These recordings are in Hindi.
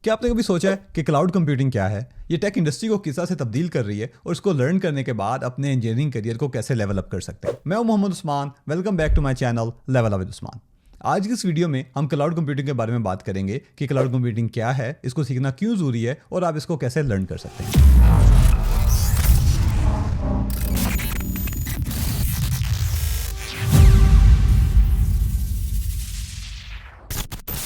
क्या आपने कभी सोचा है कि क्लाउड कंप्यूटिंग क्या है, ये टेक इंडस्ट्री को किस तरह से तब्दील कर रही है और इसको लर्न करने के बाद अपने इंजीनियरिंग करियर को कैसे लेवल अप कर सकते हैं। मैं हूं Mohammed Usman, welcome back to my channel level up with Usman. आज की इस वीडियो में हम क्लाउड कंप्यूटिंग के बारे में बात करेंगे कि क्लाउड कंप्यूटिंग क्या है, इसको सीखना क्यों जरूरी है और आप इसको कैसे लर्न कर सकते हैं।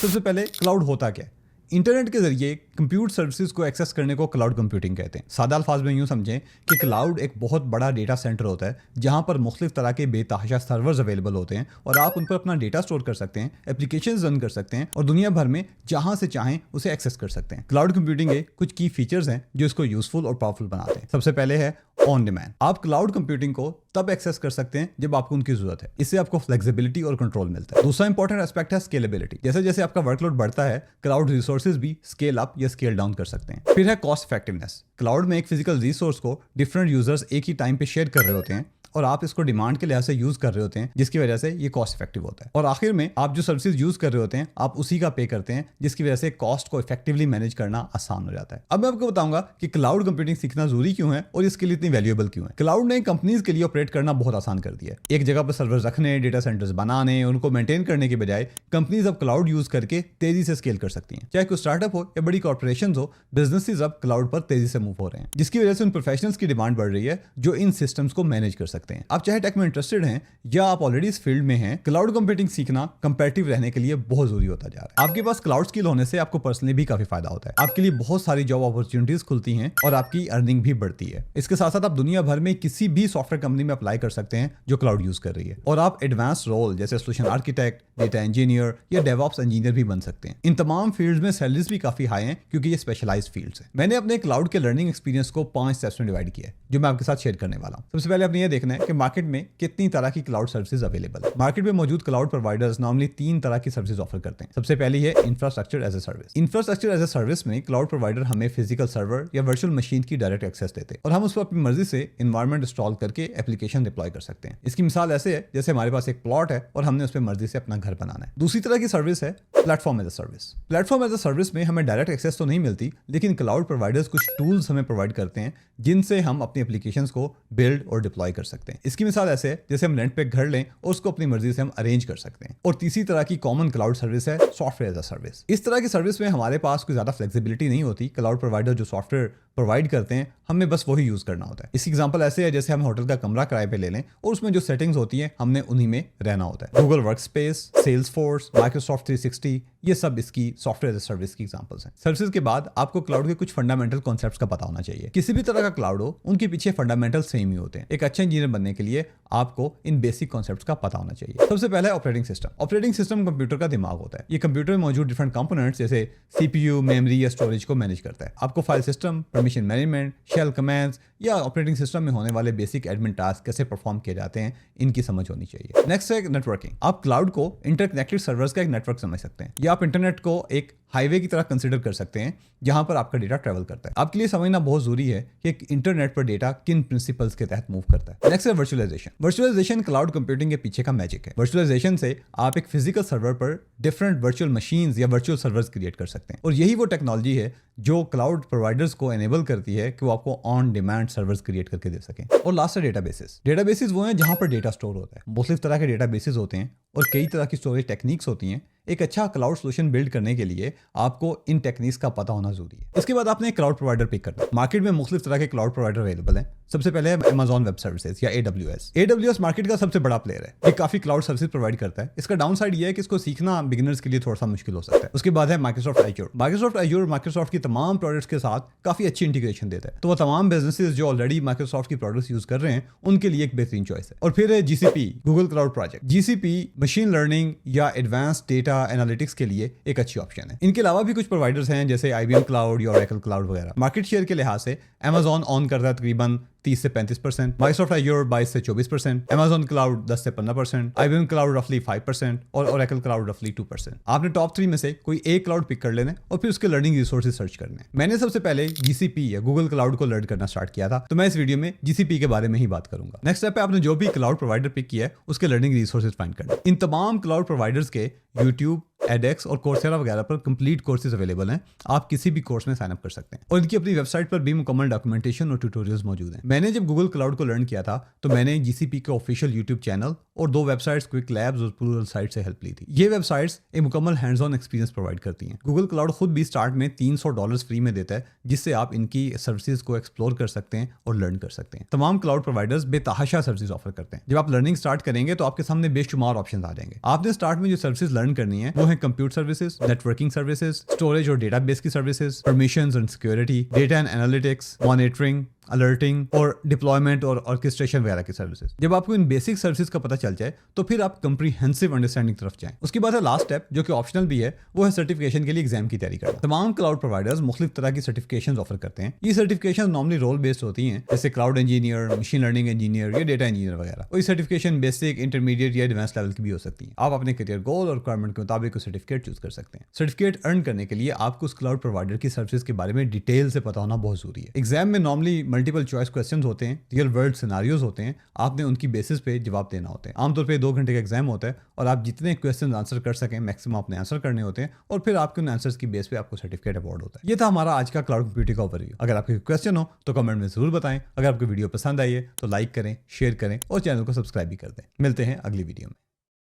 सबसे पहले क्लाउड होता क्या है? इंटरनेट के जरिए कंप्यूट सर्विसेज को एक्सेस करने को क्लाउड कंप्यूटिंग कहते हैं। सादा अल्फाज में यूं समझें कि क्लाउड एक बहुत बड़ा डेटा सेंटर होता है जहां पर मुख्तलिफ तरह के बेतहाशा सर्वर्स अवेलेबल होते हैं और आप उन पर अपना डेटा स्टोर कर सकते हैं, एप्लीकेशंस रन कर सकते हैं और दुनिया भर में जहां से चाहें उसे एक्सेस कर सकते हैं। क्लाउड कंप्यूटिंग के कुछ की फीचर्स हैं जो इसको यूजफुल और पावरफुल बनाते हैं। सबसे पहले है ऑन डिमांड। आप क्लाउड कंप्यूटिंग को तब एक्सेस कर सकते हैं जब आपको उनकी जरूरत है। इससे आपको फ्लेक्सिबिलिटी और कंट्रोल मिलता है। दूसरा इंपॉर्टेंट एस्पेक्ट है स्केलेबिलिटी। जैसे जैसे आपका वर्कलोड बढ़ता है, क्लाउड रिसोर्सेज भी स्केल अप या स्केल डाउन कर सकते हैं। फिर है कॉस्ट इफेक्टिवनेस। क्लाउड में एक फिजिकल रिसोर्स को डिफरेंट यूजर्स एक ही टाइम पे शेयर कर रहे होते हैं और आप इसको डिमांड के लिहाज से यूज कर रहे होते हैं, जिसकी वजह से ये कॉस्ट इफेक्टिव होता है। और आखिर में आप जो सर्विसेज यूज कर रहे होते हैं आप उसी का पे करते हैं, जिसकी वजह से कॉस्ट को इफेक्टिवली मैनेज करना आसान हो जाता है। अब मैं आपको बताऊंगा कि क्लाउड कंप्यूटिंग सीखना जरूरी क्यों है और इसके लिए इतनी वैल्यूएबल क्यों है। क्लाउड ने कंपनीज के लिए ऑपरेट करना बहुत आसान कर दिया है। एक जगह पर सर्वर रखने, डेटा सेंटर्स बनाने, उनको मेंटेन करने के बजाय कंपनीज अब क्लाउड यूज करके तेजी से स्केल कर सकती हैं। चाहे कोई स्टार्टअप हो या बड़ी कॉर्पोरेशन हो, बिजनेसेस अब क्लाउड पर तेजी से मूव हो रहे हैं, जिसकी वजह से उन प्रोफेशनल्स की डिमांड बढ़ रही है जो इन सिस्टम्स को मैनेज कर सकते हैं। आप चाहे टेक में इंटरेस्टेड हैं या आप ऑलरेडी इस फील्ड में हैं, क्लाउड कंप्यूटिंग सीखना कंपैरेटिव रहने के लिए बहुत जरूरी होता जा रहा है। आपके पास क्लाउड स्किल होने से आपको पर्सनली भी काफी फायदा होता है। आपके लिए बहुत सारी जॉब अपॉर्चुनिटीज खुलती हैं और आपकी अर्निंग भी बढ़ती है। इसके साथ साथ आप दुनिया भर में किसी भी सॉफ्टवेयर कंपनी में अप्लाई कर सकते हैं जो क्लाउड यूज कर रही है और आप एडवांस रोल जैसे सोल्यूशन आर्किटेक्ट, डेटा इंजीनियर या डेवऑप्स इंजीनियर भी बन सकते हैं। इन तमाम फील्ड्स में सैलरीज भी काफी हाई हैं क्योंकि ये स्पेशलाइज्ड फील्ड्स हैं। मैंने अपने क्लाउड के लर्निंग एक्सपीरियंस को 5 स्टेप्स में डिवाइड किया है जो मैं आपके साथ शेयर करने वाला हूं। सबसे पहले आपने ये देखना है कि मार्केट में कितनी तरह की क्लाउड सर्विसेज अवेलेबल है। मार्केट में मौजूद क्लाउड प्रोवाइडर्स नॉर्मली 3 तरह की सर्विसेज ऑफर करते हैं। सबसे पहली है infrastructure as a service. Infrastructure as a service में क्लाउड प्रोवाइडर हमें फिजिकल सर्वर या वर्चुअल मशीन की डायरेक्ट एक्सेस देते हैं और हम उस पर अपनी मर्जी से एनवायरनमेंट इंस्टॉल करके एप्लीकेशन डिप्लॉय कर सकते हैं। इसकी मिसाल ऐसे है जैसे हमारे पास एक प्लॉट है और हमने उस पर मर्जी से अपना घर बनाना है। दूसरी तरह की सर्विस है platform as a service. Platform as a service में हमें डायरेक्ट एक्सेस तो नहीं मिलती, लेकिन क्लाउड प्रोवाइडर्स कुछ टूल्स हमें प्रोवाइड करते हैं जिनसे हम अपनी एप्लीकेशंस को बिल्ड और डिप्लॉय कर सकते हैं। इसकी मिसाल ऐसे है जैसे हम रेंट पे घर लें और उसको अपनी मर्जी से हम अरेंज कर सकते हैं। और तीसरी तरह की कॉमन क्लाउड सर्विस है सॉफ्टवेयर एज अ सर्विस। इस तरह की सर्विस में हमारे पास कोई ज्यादा फ्लेक्सिबिलिटी नहीं होती। क्लाउड प्रोवाइडर जो सॉफ्टवेयर प्रोवाइड करते हैं हमें बस वही यूज करना होता है। इसकी एग्जांपल ऐसे है जैसे हम होटल का कमरा किराए पे ले लें और उसमें जो सेटिंग्स होती हैं हमने उन्हीं में रहना होता है। गूगल वर्कस्पेस, सेल्सफोर्स, माइक्रोसॉफ्ट 360 ये सब इसकी सॉफ्टवेयर एज अ सर्विस की एग्जांपल्स हैं। सर्विसेज के बाद आपको क्लाउड के कुछ फंडामेंटल कॉन्सेप्ट्स का पता होना चाहिए। किसी भी तरह का क्लाउड हो, उनके पीछे फंडामेंटल सेम ही होते हैं। एक अच्छा इंजीनियर बनने के लिए आपको इन बेसिक कॉन्सेप्ट्स का पता होना चाहिए। सबसे पहले operating system. Operating system computer का दिमाग होता है। ये कंप्यूटर में मौजूद डिफरेंट कंपोनेंट्स जैसे सीपीयू, मेमोरी या स्टोरेज को मैनेज करता है। आपको file system, permission management, shell commands या ऑपरेटिंग सिस्टम में होने वाले बेसिक एडमिन टास्क कैसे परफॉर्म किए जाते हैं इनकी समझ होनी चाहिए। नेक्स्ट है नेटवर्किंग। आप क्लाउड को इंटरकनेक्टेड सर्वर्स का एक नेटवर्क समझ सकते हैं या आप इंटरनेट को एक हाईवे की तरह कंसीडर कर सकते हैं जहां पर आपका डेटा ट्रैवल करता है। आपके लिए समझना बहुत जरूरी है कि इंटरनेट पर डेटा किन प्रिंसिपल्स के तहत मूव करता है। नेक्स्ट है वर्चुअलाइजेशन। वर्चुअलाइजेशन क्लाउड कंप्यूटिंग के पीछे का मैजिक है। वर्चुअलाइजेशन से आप एक फिजिकल सर्वर पर डिफरेंट वर्चुअल मशीन्स या वर्चुअल सर्वर्स क्रिएट कर सकते हैं और यही वो टेक्नोलॉजी है जो क्लाउड प्रोवाइडर्स को एनेबल करती है कि वो आपको ऑन डिमांड सर्वर्स क्रिएट करके दे सकें। और लास्ट है डेटाबेसेस। डेटाबेसेस वो हैं जहां पर डेटा स्टोर होता है। मुख्तलिफ तरह के डेटाबेसेस होते हैं और कई तरह की स्टोरेज टेक्निक्स होती हैं। एक अच्छा क्लाउड सोल्यूशन बिल्ड करने के लिए आपको इन टेक्निक्स का पता होना जरूरी है। इसके बाद आपने क्लाउड प्रोवाइडर पिक करना है। मार्केट में मुख्तलिफ तरह के क्लाउड प्रोवाइडर अवेलेबल हैं। सबसे पहले है Amazon वेब सर्विसेज या AWS। AWS मार्केट का सबसे बड़ा प्लेयर है। ये काफी क्लाउड सर्विस प्रोवाइड करता है। इसका डाउन साइड ये है कि इसको सीखना बिगिनर्स के लिए थोड़ा सा मुश्किल हो सकता है। उसके बाद है माइक्रोसॉफ्ट एज्योर। माइक्रोसॉफ्ट की तमाम प्रोडक्ट्स के साथ काफी अच्छी इंटीग्रेशन देता है, तो वो तमाम बिजनेसेस जो ऑलरेडी माइक्रोसॉफ्ट की प्रोडक्ट्स यूज कर रहे हैं उनके लिए एक बेहतरीन चॉइस है। और फिर है GCP, Google cloud project. GCP machine learning या एडवांस डेटा एनालिटिक्स के लिए एक अच्छी ऑप्शन है। इनके अलावा भी कुछ प्रोवाइडर्स हैं जैसे IBM क्लाउड या Oracle क्लाउड वगैरह। मार्केट शेयर के लिहाज से Amazon ऑन करता है तकरीबन 30 से 35%, माइक्रोसॉफ्ट एज्योर 22 से 24%, Amazon क्लाउड 10 से 15%, IBM क्लाउड रफली 5% और Oracle क्लाउड रफली 2%। आपने टॉप 3 में से कोई एक क्लाउड पिक कर लेना और फिर उसके लर्निंग रिसोर्सेज सर्च करने। मैंने सबसे पहले GCP या गूगल क्लाउड को लर्न करना स्टार्ट किया था, तो मैं इस वीडियो में GCP के बारे में ही बात करूंगा। नेक्स्ट स्टेप पे आपने जो भी क्लाउड प्रोवाइडर पिक किया है उसके लर्निंग रिसोर्सेज फाइंड करना। इन तमाम क्लाउड प्रोवाइडर्स के YouTube, edX और Coursera वगैरह पर कंप्लीट कोर्सेज अवेलेबल हैं। आप किसी भी कोर्स में साइन अप कर सकते हैं और इनकी अपनी वेबसाइट पर भी मुकम्मल डॉक्यूमेंटेशन और ट्यूटोरियल्स मौजूद हैं। मैंने जब गूगल क्लाउड को लर्न किया था तो मैंने GCP के ऑफिशियल यूट्यूब चैनल और 2 वेबसाइट्स क्विक लैब्स और प्लूरल साइट से हेल्प ली थी। ये वेबसाइट्स एक मुकम्मल हैंड्स ऑन एक्सपीरियंस प्रोवाइड करती हैं। गूगल क्लाउड खुद भी स्टार्ट में $300 फ्री में देता है, जिससे आप इनकी सर्विसेज को एक्सप्लोर कर सकते हैं और लर्न कर सकते हैं। तमाम क्लाउड प्रोवाइडर्स बेतहाशा सर्विसेज ऑफर करते हैं। जब आप लर्निंग स्टार्ट करेंगे तो आपके सामने बेशुमार ऑप्शंस आ जाएंगे। आपने स्टार्ट में जो सर्विसेज लर्न करनी है वो है computer services, networking services, storage और डेटाबेस की services, permissions and security, data and analytics, monitoring, alerting और डिप्लॉयमेंट और ऑर्केस्ट्रेशन वगैरह की सर्विसेज। जब आपको इन बेसिक सर्विसेज का पता चल जाए तो फिर आप कंप्रीहेंसिव अंडरस्टैंडिंग की तरफ जाएं। उसके बाद है लास्ट स्टेप, जो कि ऑप्शनल भी है, वो है सर्टिफिकेशन के लिए एग्जाम की तैयारी करना। तमाम क्लाउड प्रोवाइडर्स मुख्तलिफ तरह की सर्टिफिकेशन ऑफर करते हैं। ये सर्टिफिकेशन नॉर्मली रोल बेस्ड होती हैं, जैसे cloud engineer, machine learning engineer या डेटा इंजीनियर वगैरह। और ये सर्टिफिकेशन बेसिक, इंटरमीडिएट या एडवांस लेवल की भी हो सकती है। आप अपने करियर गोल और रिक्वायरमेंट के मुताबिक सर्टिफिकेट चूज कर सकते हैं। सर्टिफिकेट अर्न करने के लिए आपको उस क्लाउड प्रोवाइडर की सर्विसेज के बारे में डिटेल से पता होना बहुत जरूरी है। एग्जाम में नॉर्मली मल्टीपल चॉइस क्वेश्चन होते हैं, रियल वर्ल्ड सिनारियोज होते हैं, आपने उनकी बेसिस पे जवाब देना होता है। आमतौर पे 2 घंटे का एग्जाम होता है और आप जितने क्वेश्चन आंसर कर सकें मैक्सिमम आपने आंसर करने होते हैं और फिर आपके उन आंसर्स की बेस पे आपको सर्टिफिकेट अवार्ड होता है। ये था हमारा आज का क्लाउड कंप्यूटिंग का ओवरव्यू। अगर आपके क्वेश्चन हो तो कमेंट में जरूर बताएं। अगर आपको वीडियो पसंद आई है तो लाइक करें, शेयर करें और चैनल को सब्सक्राइब भी कर दें। मिलते हैं अगली वीडियो में।